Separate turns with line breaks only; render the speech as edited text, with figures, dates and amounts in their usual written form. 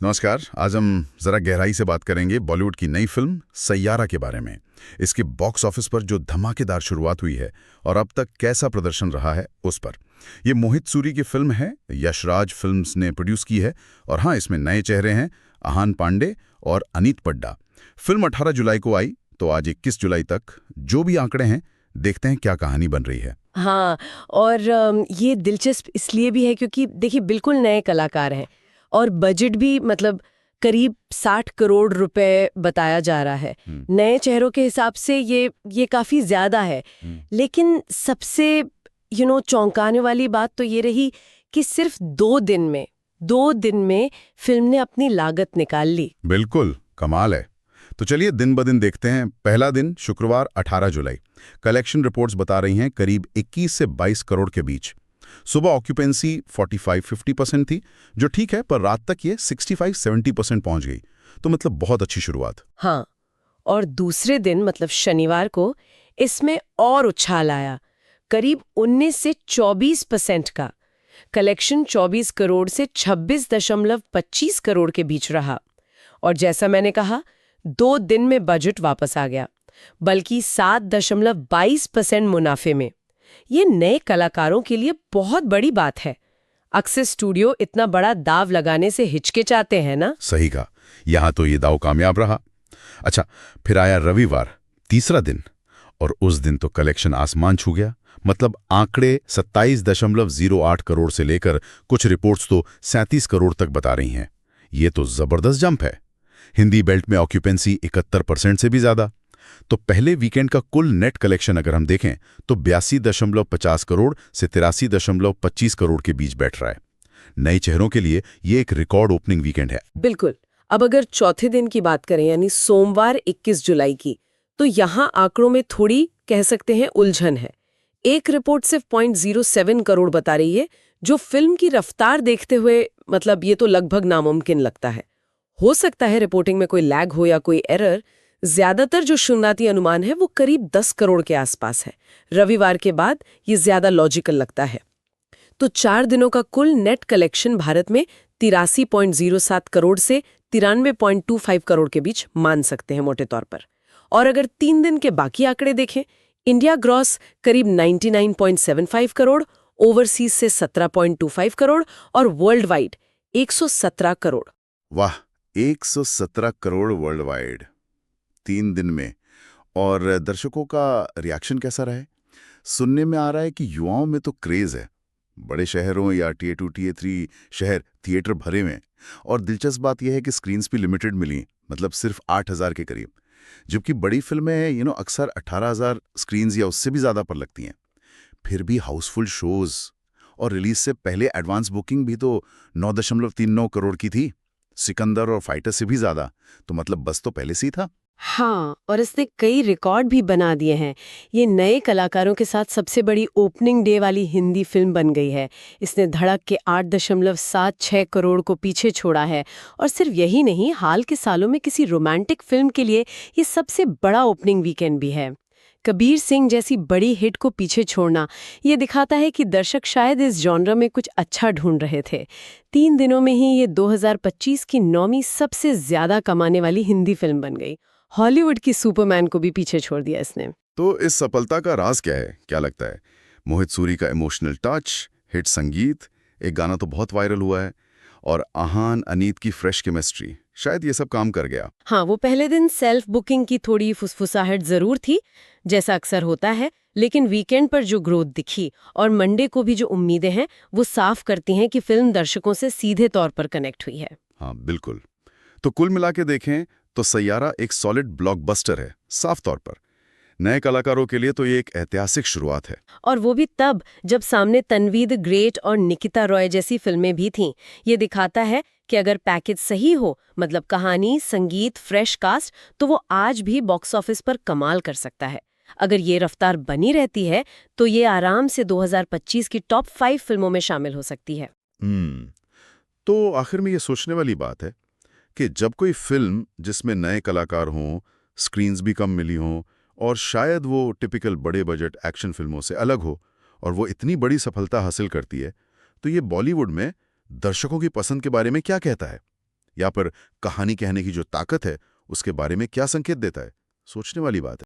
नमस्कार। आज हम जरा गहराई से बात करेंगे बॉलीवुड की नई फिल्म सैयारा के बारे में। इसके बॉक्स ऑफिस पर जो धमाकेदार शुरुआत हुई है और अब तक कैसा प्रदर्शन रहा है उस पर। ये मोहित सूरी की फिल्म है, यशराज फिल्म्स ने प्रोड्यूस की है और हाँ, इसमें नए चेहरे हैं, आहान पांडे और अनीत पड्डा। फिल्म 18 जुलाई को आई तो आज 21 जुलाई तक जो भी आंकड़े हैं, देखते हैं क्या कहानी बन रही है।
हाँ। और ये दिलचस्प इसलिए भी है क्योंकि देखिए बिल्कुल नए कलाकार हैं और बजट भी मतलब करीब 60 करोड़ रुपए बताया जा रहा है। नए चेहरों के हिसाब से ये काफी ज्यादा है। लेकिन सबसे चौंकाने वाली बात तो ये रही कि सिर्फ 2 दिन में फिल्म ने अपनी लागत निकाल ली।
बिल्कुल कमाल है। तो चलिए दिन ब दिन देखते हैं। पहला दिन शुक्रवार 18 जुलाई। कलेक्शन रिपोर्ट्स बता रही हैं करीब 21 से 22 करोड़ के बीच। सुबह ऑक्यूपेंसी 45-50% थी, जो ठीक है, पर रात तक ये 65-70% पहुंच गई। तो मतलब बहुत अच्छी शुरुआत।
हाँ, और दूसरे दिन मतलब शनिवार को इसमें और उछाल आया, करीब 19 से 24% का। कलेक्शन 24 करोड़ से 26.25 करोड़ के बीच रहा। और जैसा मैंने कहा, 2 दिन में बजट वापस आ गया, बल्कि 7.22% मुनाफे में। ये नए कलाकारों के लिए बहुत बड़ी बात है। अक्सर स्टूडियो इतना बड़ा दाव लगाने से हिचकिचाते हैं ना।
सही कहा, यहां तो ये दाव कामयाब रहा। अच्छा, फिर आया रविवार, तीसरा दिन, और उस दिन तो कलेक्शन आसमान छू गया। मतलब आंकड़े 27.08 करोड़ से लेकर कुछ रिपोर्ट्स तो 37 करोड़ तक बता रही हैं। ये तो जबरदस्त जंप है। हिंदी बेल्ट में ऑक्यूपेंसी 71% से भी ज्यादा। तो पहले वीकेंड का कुल नेट कलेक्शन अगर हम देखें तो 82.50 करोड़ से 83.25 करोड़ के बीच बैठ रहा है। नए चेहरों के लिए ये एक रिकॉर्ड ओपनिंग वीकेंड है।
बिल्कुल। अब अगर चौथे दिन की बात करें यानी सोमवार 21 जुलाई की, तो यहाँ आंकड़ों में थोड़ी कह सकते हैं उलझन है। एक रिपोर्ट सिर्फ 0.07 करोड़ बता रही है, जो फिल्म की रफ्तार देखते हुए मतलब ये तो लगभग नामुमकिन लगता है। हो सकता है रिपोर्टिंग में कोई लैग हो या कोई एरर। ज्यादातर जो शुरुआती अनुमान है वो करीब 10 करोड़ के आसपास है। रविवार के बाद ये ज्यादा लॉजिकल लगता है। तो 4 दिनों का कुल नेट कलेक्शन भारत में 83.07 करोड़ से 93.25 करोड़ के बीच मान सकते हैं मोटे तौर पर। और अगर 3 दिन के बाकी आंकड़े देखें, इंडिया ग्रॉस करीब 99.75 करोड़, ओवरसीज से 17.25 करोड़ और वर्ल्ड वाइड 117 करोड़।
वाह, 117 करोड़ वर्ल्ड वाइड 3 दिन में। और दर्शकों का रिएक्शन कैसा रहा है? सुनने में आ रहा है कि युवाओं में तो क्रेज है। बड़े शहरों या टियर 2 टियर 3 शहर थिएटर भरे में। और दिलचस्प बात यह है कि स्क्रीन्स भी लिमिटेड मिली, मतलब सिर्फ 8,000 के करीब। जबकि बड़ी फिल्में अक्सर 18,000 स्क्रीन्स या उससे भी ज़्यादा पर लगती हैं। फिर भी हाउसफुल शोज और रिलीज से पहले एडवांस बुकिंग भी तो 9.39 करोड़ की थी। सिकंदर और फाइटर से भी ज़्यादा। तो मतलब बस तो पहले से ही था।
हाँ, और इसने कई रिकॉर्ड भी बना दिए हैं। ये नए कलाकारों के साथ सबसे बड़ी ओपनिंग डे वाली हिंदी फिल्म बन गई है। इसने धड़क के 8.76 करोड़ को पीछे छोड़ा है। और सिर्फ यही नहीं, हाल के सालों में किसी रोमांटिक फिल्म के लिए ये सबसे बड़ा ओपनिंग वीकेंड भी है। कबीर सिंह जैसी बड़ी हिट को पीछे छोड़ना ये दिखाता है कि दर्शक शायद इस जॉनर में कुछ अच्छा ढूंढ रहे थे। 3 दिनों में ही ये 2025 की 9वीं सबसे ज्यादा कमाने वाली हिंदी फिल्म बन गई। हॉलीवुड की सुपरमैन को भी पीछे छोड़ दिया इसने।
तो इस सफलता का राज क्या है, क्या लगता है? मोहित सूरी का इमोशनल टच, हिट संगीत, एक गाना तो बहुत वायरल हुआ है, और आहान अनीत की फ्रेश केमिस्ट्री, शायद ये सब काम कर गया।
हाँ, वो पहले दिन सेल्फ बुकिंग की थोड़ी फुसफुसाहट जरूर थी, जैसा अक्सर होता है, लेकिन वीकेंड पर जो ग्रोथ दिखी और मंडे को भी जो उम्मीदें हैं वो साफ करती हैं कि फिल्म दर्शकों से सीधे तौर पर कनेक्ट हुई है।
हाँ बिल्कुल। तो कुल मिला के देखें तो सैयारा एक सॉलिड ब्लॉकबस्टर है, साफ तौर पर। नए कलाकारों के लिए तो ये एक ऐतिहासिक शुरुआत है।
और वो भी तब जब सामने तन्वी द ग्रेट और निकिता रॉय जैसी फिल्में भी थीं। ये दिखाता है कि अगर पैकेज सही हो, मतलब कहानी, संगीत, फ्रेश कास्ट, तो वो आज भी बॉक्स ऑफिस पर कमाल कर सकता है। अगर ये रफ्तार बनी रहती है तो ये आराम से 2025 की टॉप 5 फिल्मों में शामिल हो सकती है।
तो आखिर में ये सोचने वाली बात है कि जब कोई फिल्म जिसमें नए कलाकार हों, स्क्रीन्स भी कम मिली हों, और शायद वो टिपिकल बड़े बजट एक्शन फिल्मों से अलग हो, और वो इतनी बड़ी सफलता हासिल करती है, तो ये बॉलीवुड में दर्शकों की पसंद के बारे में क्या कहता है? या फिर कहानी कहने की जो ताकत है उसके बारे में क्या संकेत देता है? सोचने वाली बात है।